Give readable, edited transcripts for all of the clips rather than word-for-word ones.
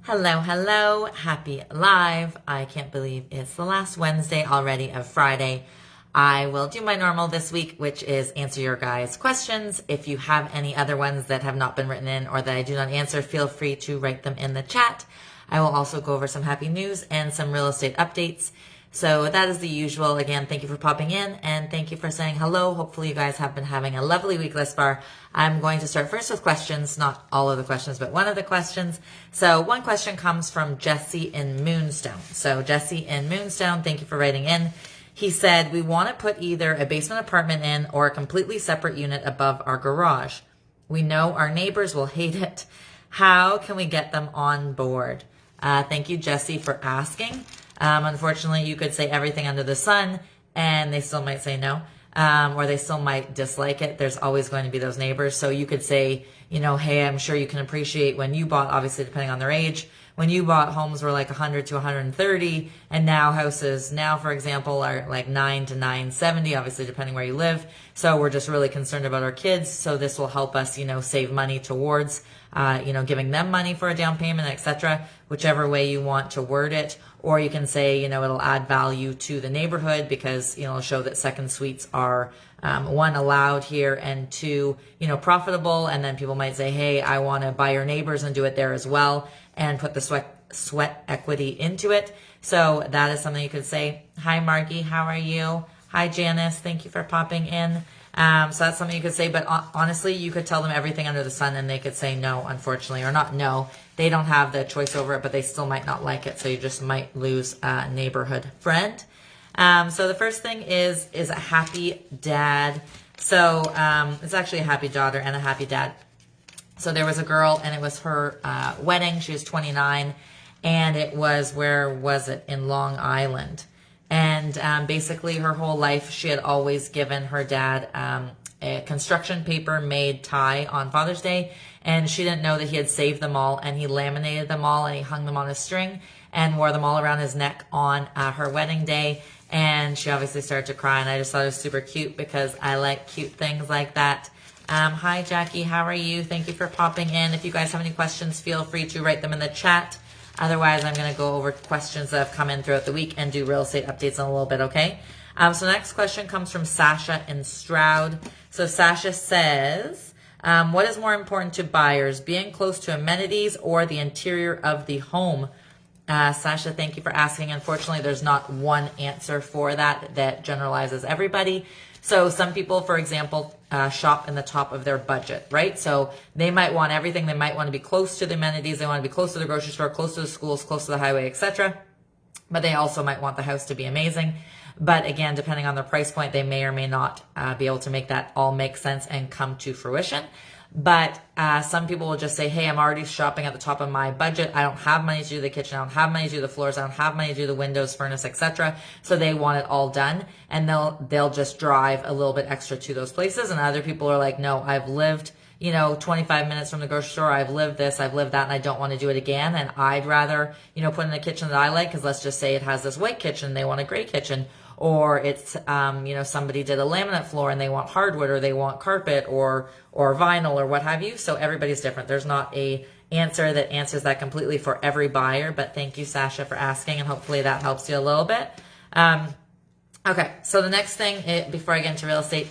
Hello, hello, happy live. I can't believe it's the last Wednesday already of Friday. I will do my normal this week, which is answer your guys' questions. If you have any other ones that have not been written in or that I do not answer, feel free to write them in the chat. I will also go over some happy news and some real estate updates. So that is the usual. Again, thank you for popping in and thank you for saying hello. Hopefully you guys have been having a lovely week thus far. I'm going to start first with questions, not all of the questions, but one of the questions. So one question comes from Jesse in Moonstone. So Jesse in Moonstone, thank you for writing in. He said, we want to put either a basement apartment in or a completely separate unit above our garage. We know our neighbors will hate it. How can we get them on board? Thank you, Jesse, for asking. Unfortunately, you could say everything under the sun and they still might say no, or they still might dislike it. There's always going to be those neighbors. So you could say, hey, I'm sure you can appreciate when you bought, obviously depending on their age, when you bought, homes were like 100 to 130, and now houses now, for example, are like 9 to 970, obviously depending where you live. So we're just really concerned about our kids. So this will help us, save money towards, giving them money for a down payment, etc., whichever way you want to word it. Or you can say, it'll add value to the neighborhood because, it'll show that second suites are, one, allowed here, and two, profitable. And then people might say, hey, I want to buy your neighbors and do it there as well and put the sweat equity into it. So that is something you could say. Hi, Margie. How are you? Hi, Janice. Thank you for popping in. So that's something you could say, but honestly, you could tell them everything under the sun and they could say no, unfortunately, or not no. They don't have the choice over it, but they still might not like it. So you just might lose a neighborhood friend. So the first thing is a happy dad. So it's actually a happy daughter and a happy dad. So there was a girl and it was her wedding. She was 29 and it was, where was it? In Long Island. And basically her whole life, she had always given her dad a construction paper made tie on Father's Day. And she didn't know that he had saved them all, and he laminated them all and he hung them on a string and wore them all around his neck on her wedding day. And she obviously started to cry, and I just thought it was super cute because I like cute things like that. Hi, Jackie. How are you? Thank you for popping in. If you guys have any questions, feel free to write them in the chat. Otherwise, I'm going to go over questions that have come in throughout the week and do real estate updates in a little bit, okay? So next question comes from Sasha in Stroud. So Sasha says, what is more important to buyers, being close to amenities or the interior of the home? Sasha, thank you for asking. Unfortunately, there's not one answer for that generalizes everybody. So some people, for example, shop in the top of their budget, right? So they might want everything. They might want to be close to the amenities. They want to be close to the grocery store, close to the schools, close to the highway, etc. But they also might want the house to be amazing. But again, depending on their price point, they may or may not be able to make that all make sense and come to fruition. But some people will just say, hey, I'm already shopping at the top of my budget. I don't have money to do the kitchen. I don't have money to do the floors. I don't have money to do the windows, furnace, etc. So they want it all done, and they'll just drive a little bit extra to those places. And other people are like, no, I've lived 25 minutes from the grocery store. I've lived this, I've lived that, and I don't want to do it again. And I'd rather, put in a kitchen that I like, because let's just say it has this white kitchen, they want a gray kitchen. Or it's, somebody did a laminate floor and they want hardwood, or they want carpet or vinyl or what have you. So everybody's different. There's not a answer that answers that completely for every buyer, but thank you, Sasha, for asking, and hopefully that helps you a little bit. Okay, so the next thing, before I get into real estate,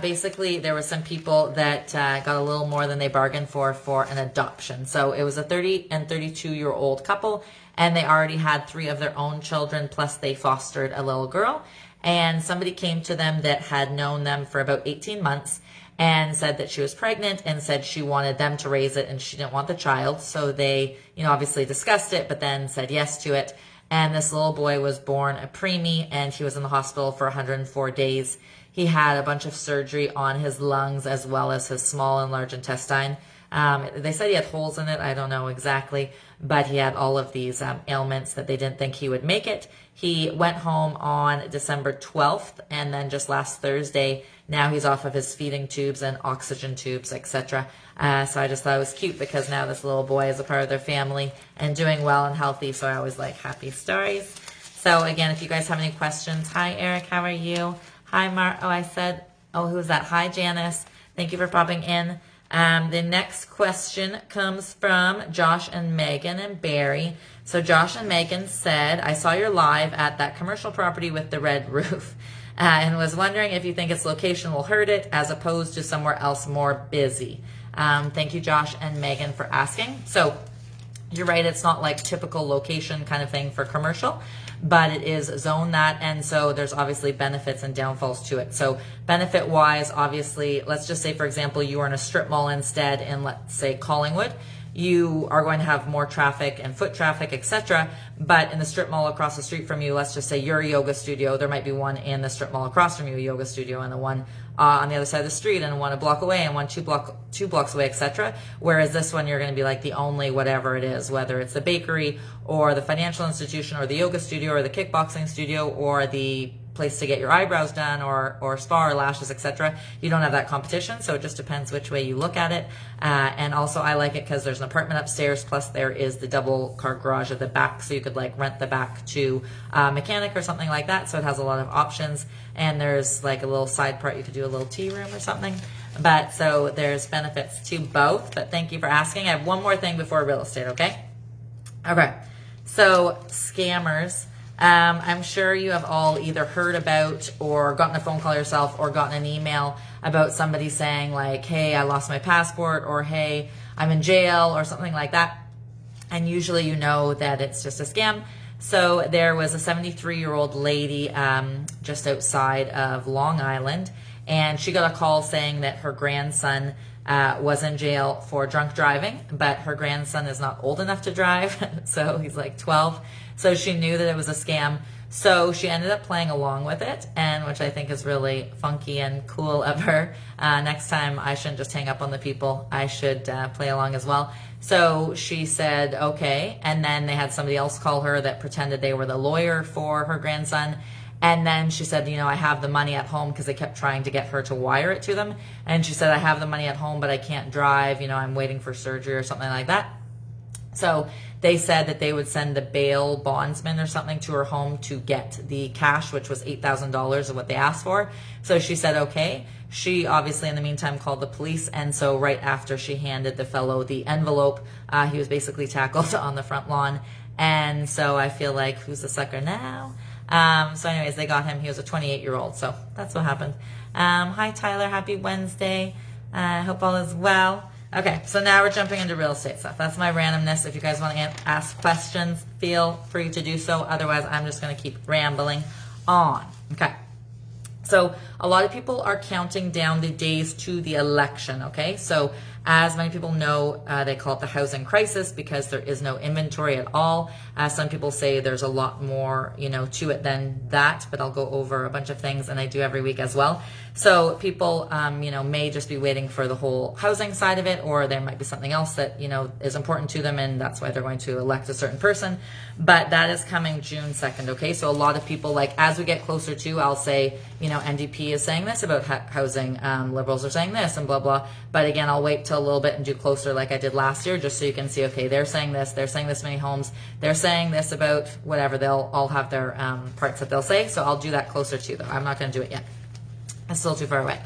basically there were some people that got a little more than they bargained for an adoption. So it was a 30 and 32-year-old couple, and they already had 3 of their own children, plus they fostered a little girl. And somebody came to them that had known them for about 18 months and said that she was pregnant and said she wanted them to raise it and she didn't want the child. So they, obviously discussed it, but then said yes to it. And this little boy was born a preemie, and he was in the hospital for 104 days. He had a bunch of surgery on his lungs as well as his small and large intestine. They said he had holes in it. I don't know exactly, but he had all of these ailments that they didn't think he would make it. He went home on December 12th, and then just last Thursday, now he's off of his feeding tubes and oxygen tubes, etc. So I just thought it was cute because now this little boy is a part of their family and doing well and healthy. So I always like happy stories. So again, if you guys have any questions, hi Eric, how are you? Hi Who was that? Hi Janice. Thank you for popping in. The next question comes from Josh and Megan and Barry. So Josh and Megan said, I saw your live at that commercial property with the red roof and was wondering if you think its location will hurt it as opposed to somewhere else more busy. Thank you, Josh and Megan, for asking. So you're right, it's not like typical location kind of thing for commercial, but it is zoned that, and so there's obviously benefits and downfalls to it. So benefit wise, obviously, let's just say, for example, you are in a strip mall instead in, let's say, Collingwood. You are going to have more traffic and foot traffic, etc. But in the strip mall across the street from you, let's just say you're a yoga studio, there might be one in the strip mall across from you, a yoga studio, and the one on the other side of the street, and one a block away, and one two blocks away, etc. Whereas this one, you're going to be like the only whatever it is, whether it's the bakery or the financial institution or the yoga studio or the kickboxing studio or the place to get your eyebrows done or spa or lashes, etc. You don't have that competition, so it just depends which way you look at it. And also I like it because there's an apartment upstairs, plus there is the double car garage at the back, so you could like rent the back to a mechanic or something like that. So it has a lot of options, and there's like a little side part, you could do a little tea room or something. But so there's benefits to both. But thank you for asking. I have one more thing before real estate, okay? Okay, so scammers. I'm sure you have all either heard about or gotten a phone call yourself or gotten an email about somebody saying like, hey, I lost my passport, or hey, I'm in jail, or something like that. And usually you know that it's just a scam. So there was a 73-year-old lady just outside of Long Island, and she got a call saying that her grandson was in jail for drunk driving, but her grandson is not old enough to drive, so he's like 12. So she knew that it was a scam. So she ended up playing along with it, and which I think is really funky and cool of her. Next time I shouldn't just hang up on the people. I should play along as well. So she said, okay. And then they had somebody else call her that pretended they were the lawyer for her grandson. And then she said, you know, I have the money at home, because they kept trying to get her to wire it to them. And she said, I have the money at home, but I can't drive. You know, I'm waiting for surgery or something like that. So they said that they would send the bail bondsman or something to her home to get the cash, which was $8,000 of what they asked for. So she said, okay. She obviously in the meantime called the police. And so right after she handed the fellow the envelope, he was basically tackled on the front lawn. And so I feel like, who's the sucker now? So anyways, they got him. He was a 28-year-old. So that's what happened. Hi, Tyler. Happy Wednesday. I hope all is well. Okay, so now we're jumping into real estate stuff. That's my randomness. If you guys want to ask questions, feel free to do so. Otherwise, I'm just going to keep rambling on. Okay. So a lot of people are counting down the days to the election, okay? So as many people know, they call it the housing crisis because there is no inventory at all. Some people say there's a lot more, you know, to it than that, but I'll go over a bunch of things, and I do every week as well. So people, you know, may just be waiting for the whole housing side of it, or there might be something else that, you know, is important to them, and that's why they're going to elect a certain person. But that is coming June 2nd, okay? So a lot of people, like, as we get closer to, I'll say, you know, NDP is saying this about housing, liberals are saying this, and blah, blah. But again, I'll wait till a little bit and do closer like I did last year, just so you can see, okay, they're saying this many homes, they're saying this about whatever, they'll all have their parts that they'll say. So I'll do that closer too, though. I'm not going to do it yet. It's still too far away.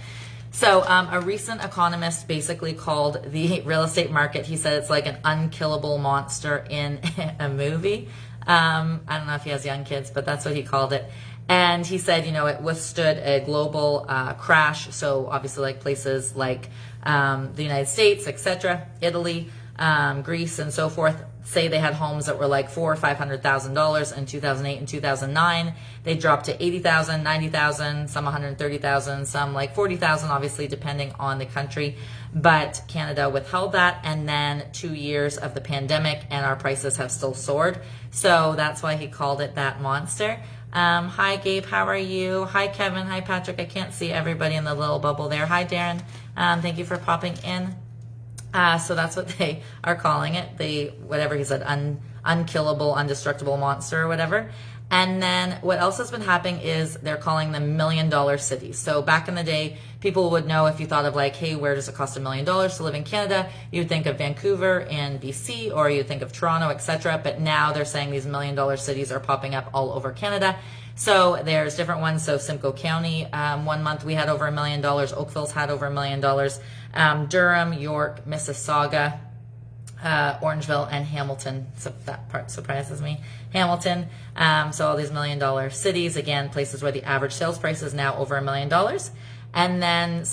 So a recent economist basically called the real estate market, he said it's like an unkillable monster in a movie. I don't know if he has young kids, but that's what he called it. And he said, you know, it withstood a global crash. So obviously like places like the United States, etc., Italy, Greece, and so forth, say they had homes that were like $400,000 or $500,000 in 2008 and 2009. They dropped to 80,000, 90,000, some 130,000, some like 40,000, obviously depending on the country. But Canada withheld that, and then 2 years of the pandemic, and our prices have still soared. So that's why he called it that monster. Hi Gabe, how are you? Hi Kevin, hi Patrick. I can't see everybody in the little bubble there. Hi Darren, thank you for popping in. So that's what they are calling it, the whatever he said, unkillable, undestructible monster or whatever. And then what else has been happening is they're calling them $1 million cities. So back in the day, people would know if you thought of like, hey, where does it cost $1 million to live in Canada? You'd think of Vancouver and BC, or you'd think of Toronto, etc. But now they're saying these $1 million cities are popping up all over Canada. So there's different ones. So Simcoe County, 1 month we had over $1 million. Oakville's had over $1 million. Durham, York, Mississauga, Orangeville, and Hamilton. So that part surprises me. Hamilton. So all these $1 million cities, again, places where the average sales price is now over $1 million. And then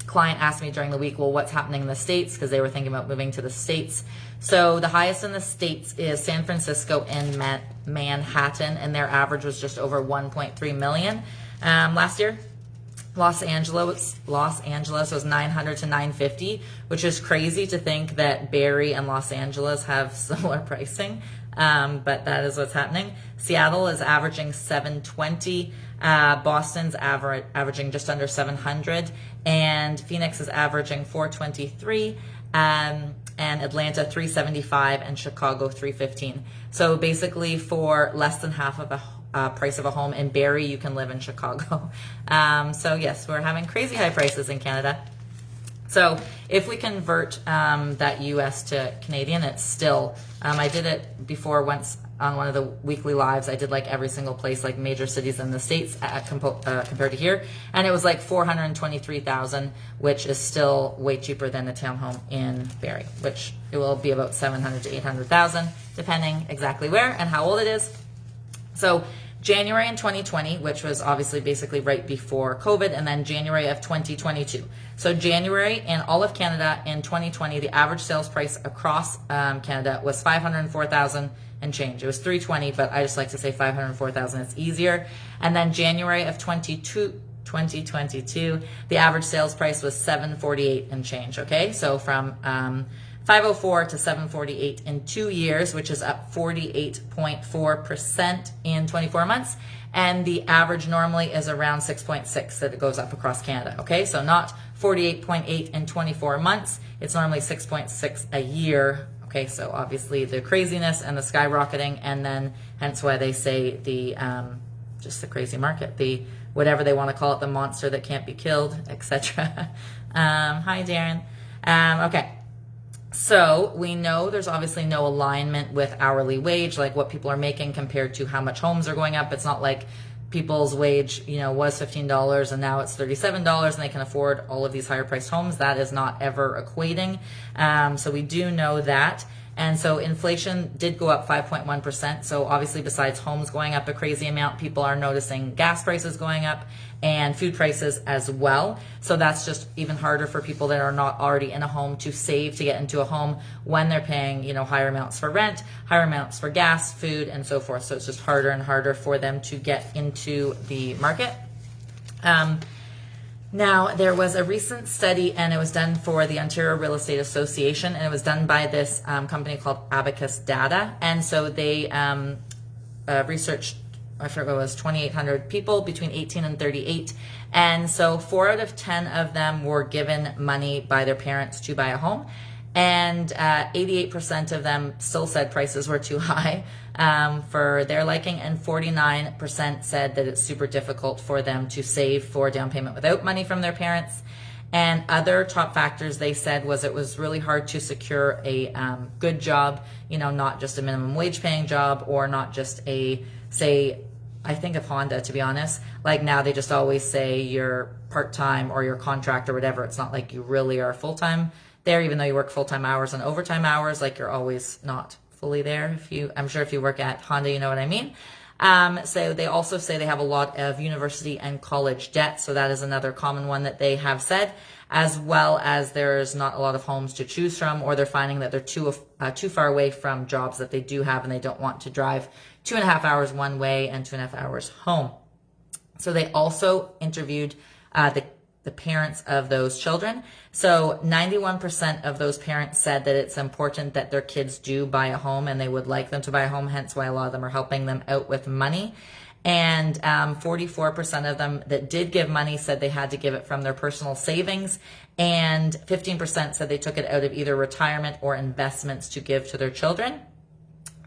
client asked me during the week, well, what's happening in the States? Because they were thinking about moving to the States. So the highest in the States is San Francisco and Manhattan, and their average was just over 1.3 million last year. Los Angeles was 900 to 950, which is crazy to think that Barrie and Los Angeles have similar pricing, but that is what's happening. Seattle is averaging 720, Boston's averaging just under 700, and Phoenix is averaging 423, and Atlanta 375, and Chicago 315. So basically for less than half of a price of a home in Barrie, you can live in Chicago. So yes, we're having crazy high prices in Canada. So if we convert that US to Canadian, it's still, I did it before once on one of the weekly lives. I did like every single place, like major cities in the States compared to here. And it was like $423,000, which is still way cheaper than a townhome in Barrie, which it will be about $700,000 to $800,000, depending exactly where and how old it is. So January in 2020, which was obviously basically right before COVID, and then January of 2022. So January in all of Canada in 2020, the average sales price across Canada was $504,000 and change. It was $320,000, but I just like to say $504,000. It's easier. And then January of 2022, the average sales price was $748,000 and change. Okay, so from 504 to 748 in 2 years, which is up 48.4% in 24 months. And the average normally is around 6.6 that it goes up across Canada. Okay, so not 48.8 in 24 months. It's normally 6.6 a year. Okay, so obviously the craziness and the skyrocketing, and then hence why they say the just the crazy market, the whatever they want to call it, the monster that can't be killed, etc. Hi, Darren. Okay. So we know there's obviously no alignment with hourly wage, like what people are making compared to how much homes are going up. It's not like people's wage, was $15 and now it's $37 and they can afford all of these higher priced homes. That is not ever equating. So we do know that. And so inflation did go up 5.1%. So obviously besides homes going up a crazy amount, people are noticing gas prices going up and food prices as well. So that's just even harder for people that are not already in a home to save to get into a home when they're paying, higher amounts for rent, higher amounts for gas, food, and so forth. So it's just harder and harder for them to get into the market. Now, there was a recent study, and it was done for the Ontario Real Estate Association, and it was done by this company called Abacus Data. And so they researched, I forget what it was, 2,800 people between 18 and 38. And so 4 out of 10 of them were given money by their parents to buy a home. And 88% of them still said prices were too high for their liking, and 49% said that it's super difficult for them to save for down payment without money from their parents. And other top factors they said was it was really hard to secure a good job, not just a minimum wage paying job, or not just a, say, I think of Honda, to be honest, like now they just always say you're part-time or you're contract or whatever. It's not like you really are full-time there, even though you work full-time hours and overtime hours, like you're always not fully there. I'm sure if you work at Honda, you know what I mean. So they also say they have a lot of university and college debt. So that is another common one that they have said, as well as there's not a lot of homes to choose from, or they're finding that they're too far away from jobs that they do have, and they don't want to drive 2.5 hours one way and 2.5 hours home. So they also interviewed the parents of those children. So 91% of those parents said that it's important that their kids do buy a home, and they would like them to buy a home, hence why a lot of them are helping them out with money. And 44% of them that did give money said they had to give it from their personal savings, and 15% said they took it out of either retirement or investments to give to their children.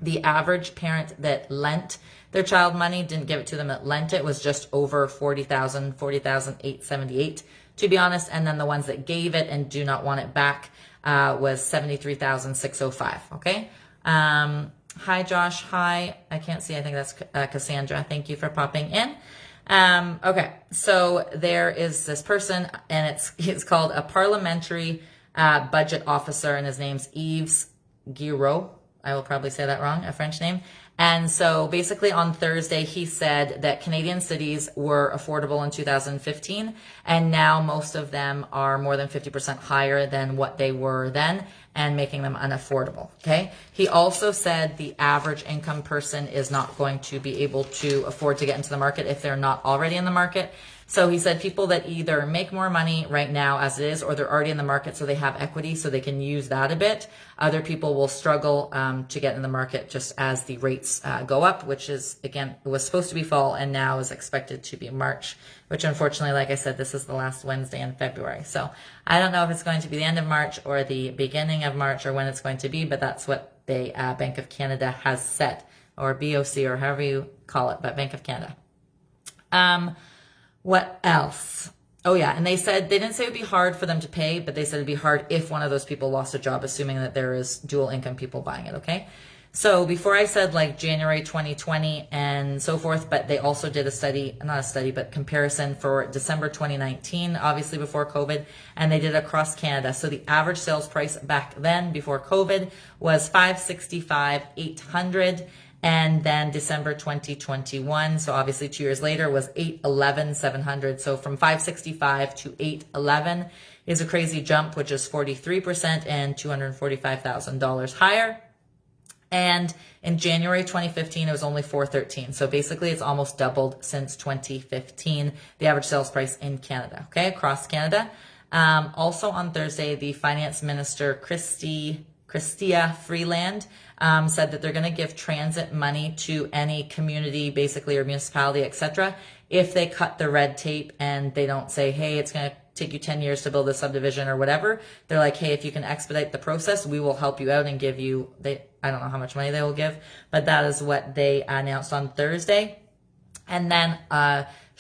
The average parent that lent their child money, didn't give it to them, that lent it, was just over 40,878 to be honest. And then the ones that gave it and do not want it back was 73,605. Okay. Hi, Josh. Hi. I can't see. I think that's Cassandra. Thank you for popping in. Okay. So there is this person, and it's called a parliamentary budget officer, and his name's Yves Guiraud. I will probably say that wrong, a French name. And so basically on Thursday, he said that Canadian cities were affordable in 2015, and now most of them are more than 50% higher than what they were then, and making them unaffordable. Okay. He also said the average income person is not going to be able to afford to get into the market if they're not already in the market. So he said people that either make more money right now as it is, or they're already in the market so they have equity so they can use that a bit. Other people will struggle to get in the market just as the rates go up, which is, again, it was supposed to be fall and now is expected to be March, which unfortunately, like I said, this is the last Wednesday in February. So I don't know if it's going to be the end of March or the beginning of March or when it's going to be, but that's what the Bank of Canada has said, or BOC, or however you call it, but Bank of Canada. What else? Oh yeah, and they said, they didn't say it would be hard for them to pay, but they said it'd be hard if one of those people lost a job, assuming that there is dual income people buying it, okay? So before I said like January 2020 and so forth, but they also did a study, not a study, but comparison for December 2019, obviously before COVID, and they did across Canada. So the average sales price back then, before COVID, was $565,800. And then December 2021, so obviously 2 years later, was $811,700. So from 565 to 811 is a crazy jump, which is 43% and $245,000 higher. And in January 2015, it was only 413. So basically, it's almost doubled since 2015, the average sales price in Canada, okay, across Canada. Also on Thursday, the finance minister, Chrystia Freeland, said that they're going to give transit money to any community, basically, or municipality, etc., if they cut the red tape and they don't say, hey, it's going to take you 10 years to build a subdivision or whatever. They're like, hey, if you can expedite the process, we will help you out and give you, I don't know how much money they will give, but that is what they announced on Thursday. And then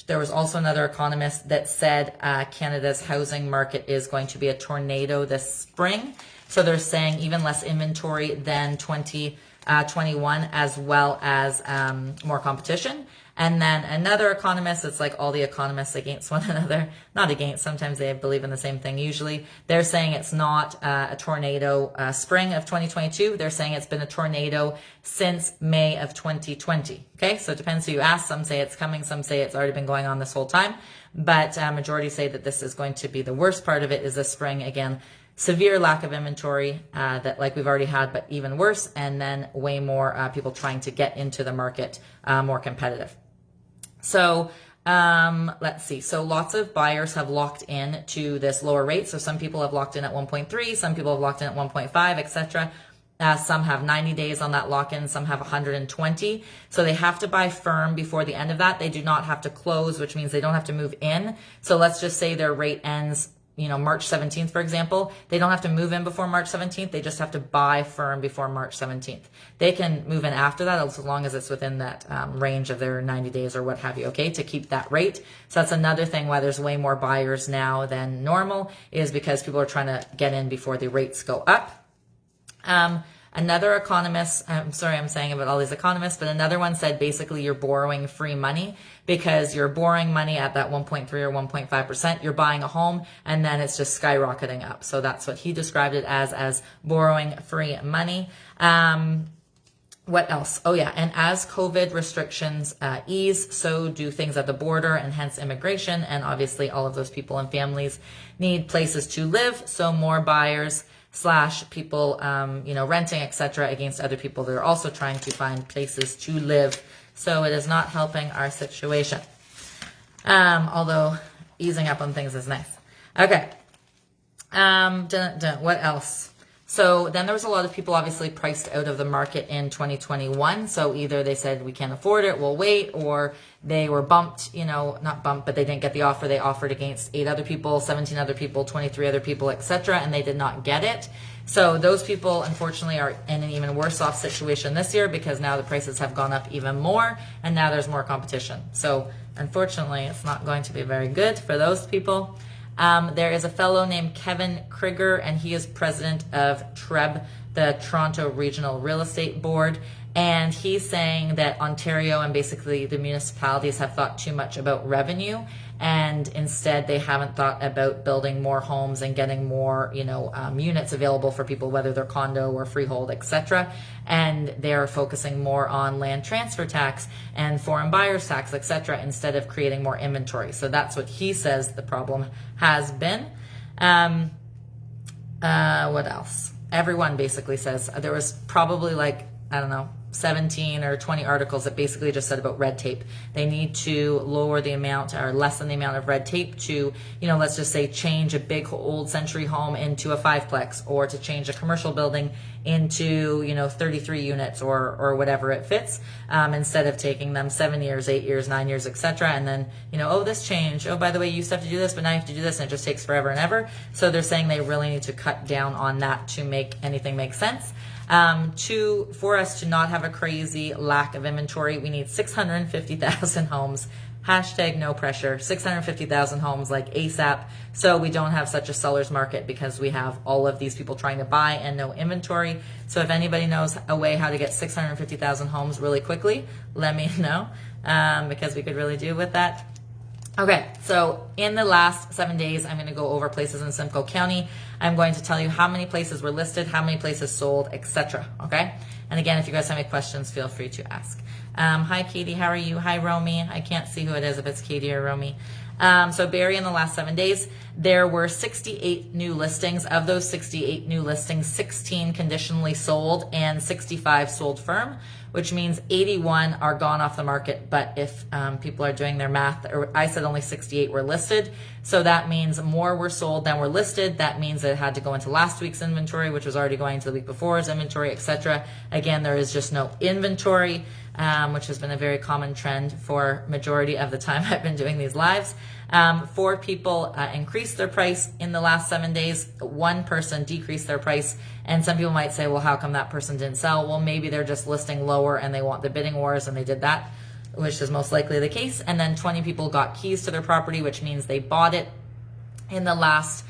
there was also another economist that said Canada's housing market is going to be a tornado this spring. So they're saying even less inventory than 2021, as well as more competition. And then another economist, it's like all the economists against one another, not against, sometimes they believe in the same thing usually. They're saying it's not a tornado spring of 2022. They're saying it's been a tornado since May of 2020. Okay, so it depends who you ask. Some say it's coming, some say it's already been going on this whole time. But majority say that this is going to be the worst part of it is the spring. Again, severe lack of inventory that like we've already had, but even worse. And then way more people trying to get into the market, more competitive. So let's see. So lots of buyers have locked in to this lower rate. So some people have locked in at 1.3, some people have locked in at 1.5, etc. Some have 90 days on that lock-in, some have 120. So they have to buy firm before the end of that. They do not have to close, which means they don't have to move in. So let's just say their rate ends, March 17th, for example. They don't have to move in before March 17th. They just have to buy firm before March 17th. They can move in after that as long as it's within that range of their 90 days or what have you, okay, to keep that rate. So that's another thing why there's way more buyers now than normal, is because people are trying to get in before the rates go up. Another economist, I'm sorry I'm saying about all these economists, but another one said basically you're borrowing free money because you're borrowing money at that 1.3 or 1.5%. You're buying a home and then it's just skyrocketing up. So that's what he described it as borrowing free money. What else? Oh yeah, and as COVID restrictions ease, so do things at the border and hence immigration. And obviously all of those people and families need places to live. So more buyers / people, renting, etc., against other people that are also trying to find places to live. So it is not helping our situation. Although easing up on things is nice. Okay. What else? So then there was a lot of people obviously priced out of the market in 2021. So either they said we can't afford it, we'll wait, or they were bumped, not bumped, but they didn't get the offer. They offered against 8 other people, 17 other people, 23 other people, etc., and they did not get it. So those people, unfortunately, are in an even worse off situation this year because now the prices have gone up even more, and now there's more competition. So unfortunately, it's not going to be very good for those people. There is a fellow named Kevin Krieger, and he is president of TREB, the Toronto Regional Real Estate Board. And he's saying that Ontario and basically the municipalities have thought too much about revenue, and instead they haven't thought about building more homes and getting more, units available for people, whether they're condo or freehold, etc. And they're focusing more on land transfer tax and foreign buyers tax, etc., instead of creating more inventory. So that's what he says the problem has been. What else? Everyone basically says there was probably 17 or 20 articles that basically just said about red tape. They need to lower the amount or lessen the amount of red tape to, let's just say change a big old century home into a 5-plex, or to change a commercial building into, 33 units or whatever it fits, instead of taking them 7 years, 8 years, 9 years, etc. And then, this changed. Oh, by the way, you used to have to do this, but now you have to do this, and it just takes forever and ever. So they're saying they really need to cut down on that to make anything make sense. For us to not have a crazy lack of inventory, we need 650,000 homes. Hashtag no pressure. 650,000 homes ASAP. So we don't have such a seller's market because we have all of these people trying to buy and no inventory. So if anybody knows a way how to get 650,000 homes really quickly, let me know, because we could really do with that. Okay, so in the last 7 days, I'm going to go over places in Simcoe County. I'm going to tell you how many places were listed, how many places sold, etc. Okay? And again, if you guys have any questions, feel free to ask. Hi, Katie. How are you? Hi, Romy. I can't see who it is, if it's Katie or Romy. So Barrie, in the last 7 days, there were 68 new listings. Of those 68 new listings, 16 conditionally sold and 65 sold firm, which means 81 are gone off the market. But if people are doing their math, I said only 68 were listed. So that means more were sold than were listed. That means it had to go into last week's inventory, which was already going into the week before's inventory, etc. Again, there is just no inventory, which has been a very common trend for majority of the time I've been doing these lives. 4 people increased their price in the last 7 days. 1 person decreased their price. And some people might say, well, how come that person didn't sell? Well, maybe they're just listing lower and they want the bidding wars, and they did that, which is most likely the case. And then 20 people got keys to their property, which means they bought it in the last,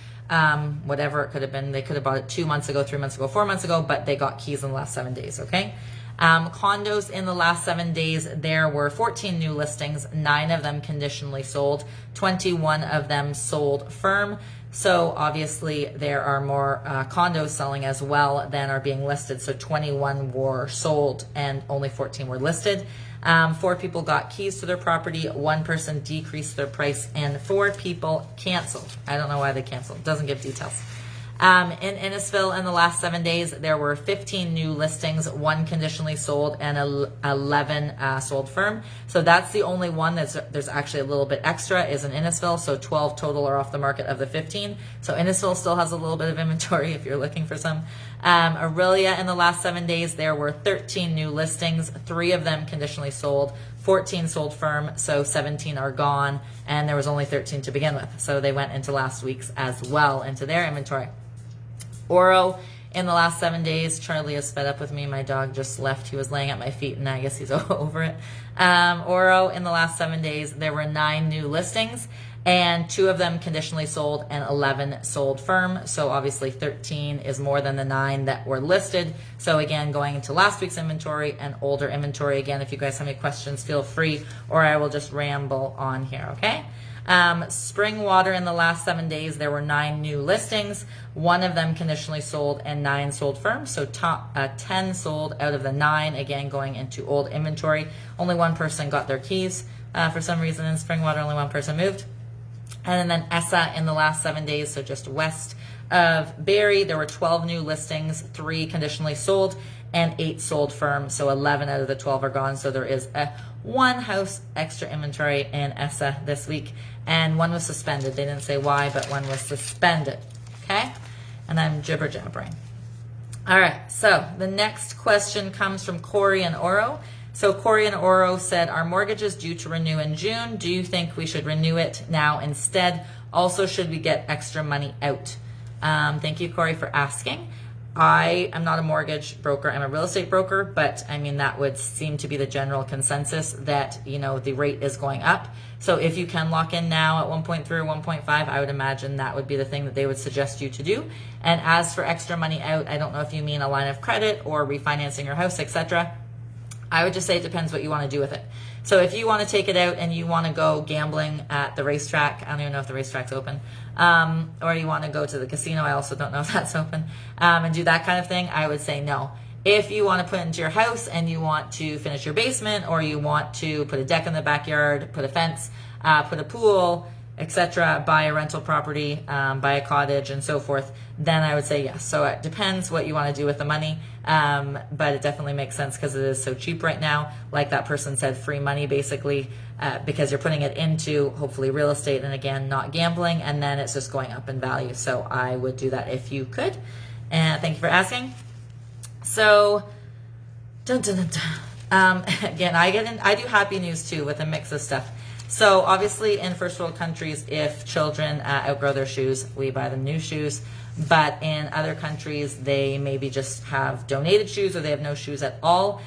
whatever it could have been. They could have bought it 2 months ago, 3 months ago, 4 months ago, but they got keys in the last 7 days, okay? Condos in the last 7 days, there were 14 new listings, 9 of them conditionally sold, 21 of them sold firm. So obviously there are more condos selling as well than are being listed. So 21 were sold and only 14 were listed. 4 people got keys to their property, 1 person decreased their price, and 4 people canceled. I don't know why they canceled. Doesn't give details. In Innisfil, in the last 7 days, there were 15 new listings, 1 conditionally sold, and 11 sold firm. So that's the only one there's actually a little bit extra is in Innisfil. So 12 total are off the market of the 15. So Innisfil still has a little bit of inventory if you're looking for some. Aurelia, in the last 7 days, there were 13 new listings, 3 of them conditionally sold, 14 sold firm, so 17 are gone, and there was only 13 to begin with. So they went into last week's as well, into their inventory. Oro, in the last 7 days, Charlie is fed up with me. My dog just left. He was laying at my feet, and I guess he's over it. Oro, in the last 7 days, there were 9 new listings, and 2 of them conditionally sold and 11 sold firm. So obviously 13 is more than the 9 that were listed. So again, going into last week's inventory and older inventory. Again, if you guys have any questions, feel free, or I will just ramble on here, okay? Spring Water, in the last 7 days, there were 9 new listings, 1 of them conditionally sold and 9 sold firm. So 10 sold out of the 9, again going into old inventory. Only 1 person got their keys for some reason in Spring Water. Only 1 person moved. And then ESSA, in the last 7 days, so just west of Barrie, there were 12 new listings, 3 conditionally sold and 8 sold firm. So 11 out of the 12 are gone. So there is a 1 house extra inventory in ESSA this week, and 1 was suspended. They didn't say why, but 1 was suspended. Okay, and I'm jibber jabbering. All right, so the next question comes from Corey and Oro. So Corey and Oro said, our mortgage is due to renew in June. Do you think we should renew it now instead? Also, should we get extra money out? Thank you, Corey, for asking. I am not a mortgage broker. I'm a real estate broker, but I mean, that would seem to be the general consensus that, you know, the rate is going up. So if you can lock in now at 1.3 or 1.5, I would imagine that would be the thing that they would suggest you to do. And as for extra money out, I don't know if you mean a line of credit or refinancing your house, etc. I would just say it depends what you want to do with it. So if you want to take it out and you want to go gambling at the racetrack, I don't even know if the racetrack's open, or you want to go to the casino, I also don't know if that's open, and do that kind of thing, I would say no. If you want to put it into your house and you want to finish your basement, or you want to put a deck in the backyard, put a fence, put a pool, etc., buy a rental property, buy a cottage, and so forth, then I would say yes. So it depends what you want to do with the money, but it definitely makes sense because it is so cheap right now. Like that person said, free money basically, because you're putting it into hopefully real estate and again, not gambling, and then it's just going up in value. So I would do that if you could. And thank you for asking. So, again, I do happy news too with a mix of stuff. So obviously in first world countries, if children outgrow their shoes, we buy them new shoes. But in other countries, they maybe just have donated shoes or they have no shoes at all.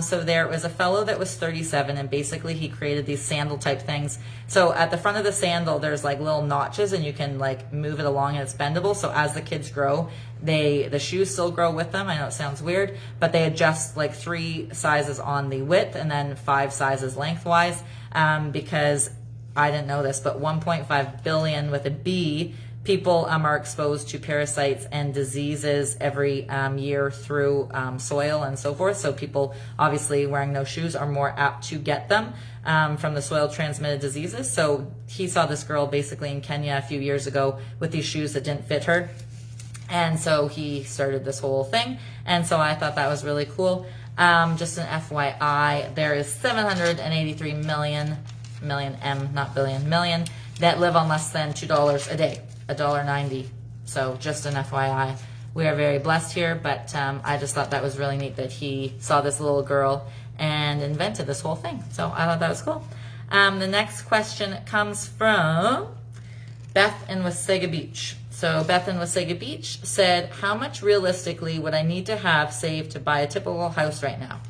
So there was a fellow that was 37 and basically he created these sandal type things. So at the front of the sandal, there's like little notches and you can like move it along and it's bendable. So as the kids grow, the shoes still grow with them. I know it sounds weird, but they adjust like 3 sizes on the width and then 5 sizes lengthwise. Because I didn't know this, but 1.5 billion with a B people are exposed to parasites and diseases every year through soil and so forth. So people obviously wearing no shoes are more apt to get them from the soil transmitted diseases. So he saw this girl basically in Kenya a few years ago with these shoes that didn't fit her. And so he started this whole thing. And so I thought that was really cool. Just an FYI, there is 783 million that live on less than $2 a day, $1.90. So just an FYI, we are very blessed here, but I just thought that was really neat that he saw this little girl and invented this whole thing. So I thought that was cool. The next question comes from Beth in Wasaga Beach. So Beth in Wasaga Beach said, how much realistically would I need to have saved to buy a typical house right now?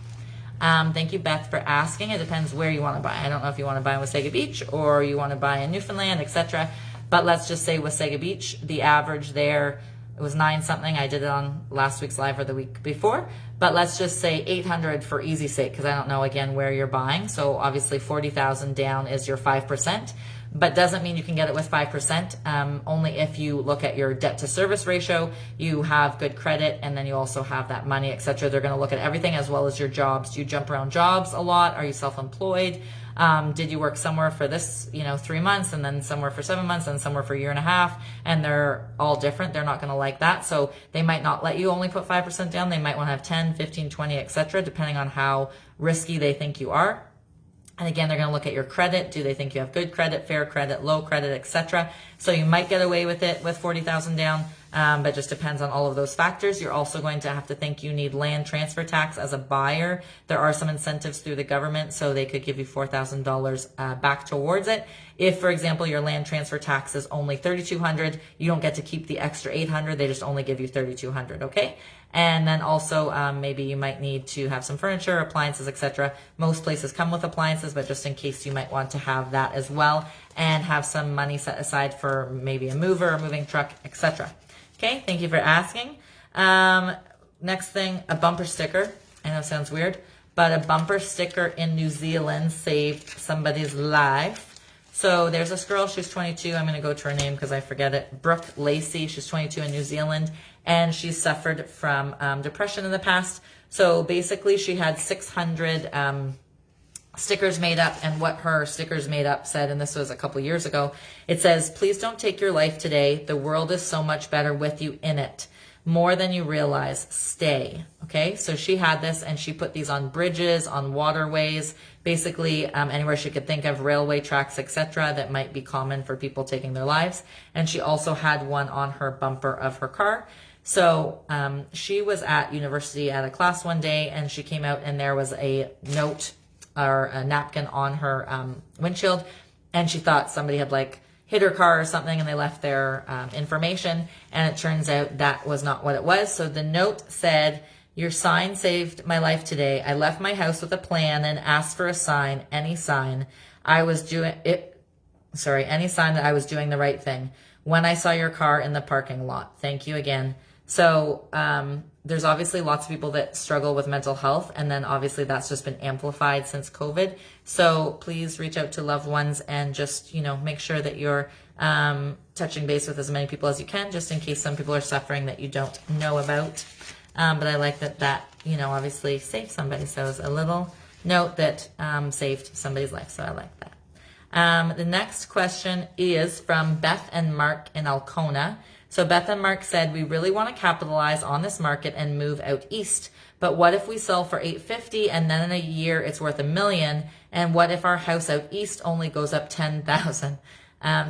Thank you, Beth, for asking. It depends where you want to buy. I don't know if you want to buy in Wasaga Beach or you want to buy in Newfoundland, etc. But let's just say Wasaga Beach, the average there, it was 9 something. I did it on last week's live or the week before. But let's just say 800 for easy sake, because I don't know, again, where you're buying. So obviously 40,000 down is your 5%. But doesn't mean you can get it with 5%, only if you look at your debt to service ratio, you have good credit, and then you also have that money, etc. They're going to look at everything as well as your jobs. Do you jump around jobs a lot? Are you self-employed? Did you work somewhere for this, 3 months, and then somewhere for 7 months, and somewhere for a year and a half? And they're all different. They're not going to like that. So they might not let you only put 5% down. They might want to have 10, 15, 20, etc., depending on how risky they think you are. And again, they're going to look at your credit. Do they think you have good credit, fair credit, low credit, etc.? So you might get away with it with 40,000 down, but just depends on all of those factors. You're also going to have to think you need land transfer tax as a buyer. There are some incentives through the government, so they could give you $4,000 back towards it. If, for example, your land transfer tax is only $3,200, you don't get to keep the extra $800. They just only give you $3,200, okay? And then also maybe you might need to have some furniture, appliances, etc. Most places come with appliances, but just in case you might want to have that as well and have some money set aside for maybe a mover, a moving truck, etc. Okay, thank you for asking. Next thing, a bumper sticker. I know it sounds weird, but a bumper sticker in New Zealand saved somebody's life. So there's this girl, she's 22. I'm going to go to her name because I forget it. Brooke Lacey, she's 22 in New Zealand, and she suffered from depression in the past. So basically she had 600 stickers made up, and what her stickers made up said, and this was a couple years ago, it says, please don't take your life today. The world is so much better with you in it. More than you realize, stay. Okay, so she had this and she put these on bridges, on waterways, basically anywhere she could think of, railway tracks, etc., that might be common for people taking their lives. And she also had one on her bumper of her car. So she was at university at a class one day, and she came out and there was a note or a napkin on her windshield, and she thought somebody had like hit her car or something and they left their information, and it turns out that was not what it was. So the note said, "Your sign saved my life today. I left my house with a plan and asked for a sign, any sign I was doing it. Sorry, any sign that I was doing the right thing. When I saw your car in the parking lot. Thank you again." So there's obviously lots of people that struggle with mental health, and then obviously that's just been amplified since COVID. So please reach out to loved ones and just, make sure that you're touching base with as many people as you can, just in case some people are suffering that you don't know about. But I like that, obviously saved somebody. So it's a little note that saved somebody's life. So I like that. The next question is from Beth and Mark in Alcona. So Beth and Mark said, "We really want to capitalize on this market and move out east. But what if we sell for $850 and then in a year it's worth $1 million? And what if our house out east only goes up $10,000?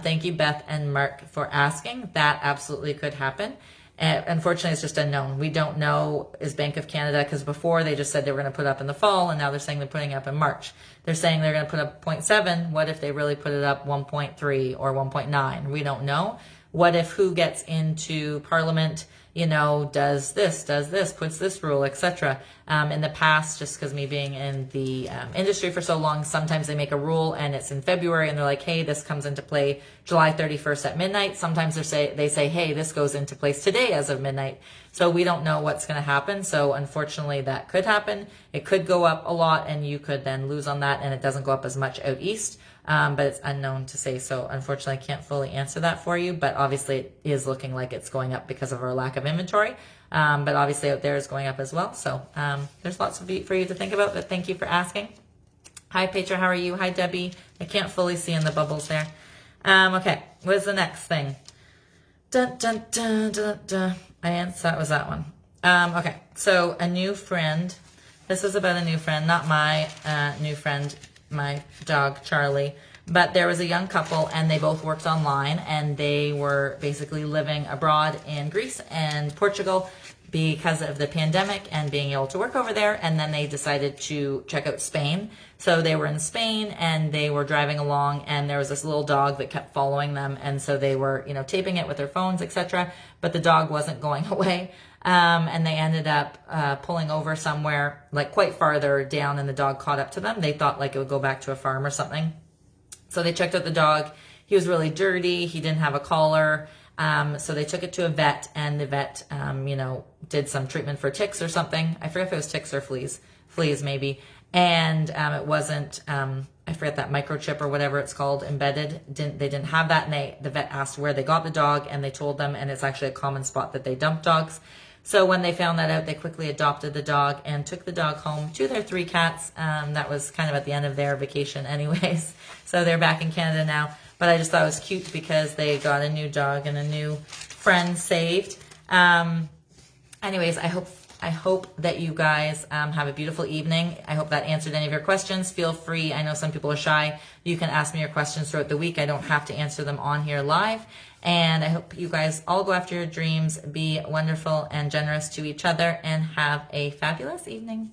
Thank you, Beth and Mark, for asking. That absolutely could happen. Unfortunately, it's just unknown. We don't know is Bank of Canada, because before they just said they were going to put up in the fall, and now they're saying they're putting up in March. They're saying they're going to put up 0.7. What if they really put it up 1.3 or 1.9? We don't know. What if who gets into Parliament, does this, puts this rule, etc. In the past, just because me being in the industry for so long, sometimes they make a rule and it's in February and they're like, hey, this comes into play July 31st at midnight. Sometimes they say, hey, this goes into place today as of midnight. So we don't know what's going to happen. So unfortunately, that could happen. It could go up a lot and you could then lose on that, and it doesn't go up as much out east. But it's unknown to say. So unfortunately, I can't fully answer that for you. But obviously, it is looking like it's going up because of our lack of inventory. But obviously, out there is going up as well. So there's lots for you to think about. But thank you for asking. Hi, Petra. How are you? Hi, Debbie. I can't fully see in the bubbles there. Okay. What is the next thing? Dun, dun, dun, dun, dun. That was that one. Okay. So a new friend. This is about a new friend, not my new friend, my dog Charlie, but there was a young couple and they both worked online, and they were basically living abroad in Greece and Portugal because of the pandemic and being able to work over there. And then they decided to check out Spain. So they were in Spain and they were driving along, and there was this little dog that kept following them. And so they were, taping it with their phones, etc. But the dog wasn't going away. And they ended up pulling over somewhere like quite farther down, and the dog caught up to them. They thought like it would go back to a farm or something. So they checked out the dog. He was really dirty. He didn't have a collar. So they took it to a vet, and the vet, did some treatment for ticks or something. I forget if it was ticks or fleas maybe. And it wasn't, I forget that microchip or whatever it's called, embedded. They didn't have that. And the vet asked where they got the dog, and they told them, and it's actually a common spot that they dump dogs. So when they found that out, they quickly adopted the dog and took the dog home to their 3 cats. That was kind of at the end of their vacation anyways. So they're back in Canada now. But I just thought it was cute because they got a new dog and a new friend saved. Anyways, I hope that you guys have a beautiful evening. I hope that answered any of your questions. Feel free. I know some people are shy. You can ask me your questions throughout the week. I don't have to answer them on here live. And I hope you guys all go after your dreams, be wonderful and generous to each other, and have a fabulous evening.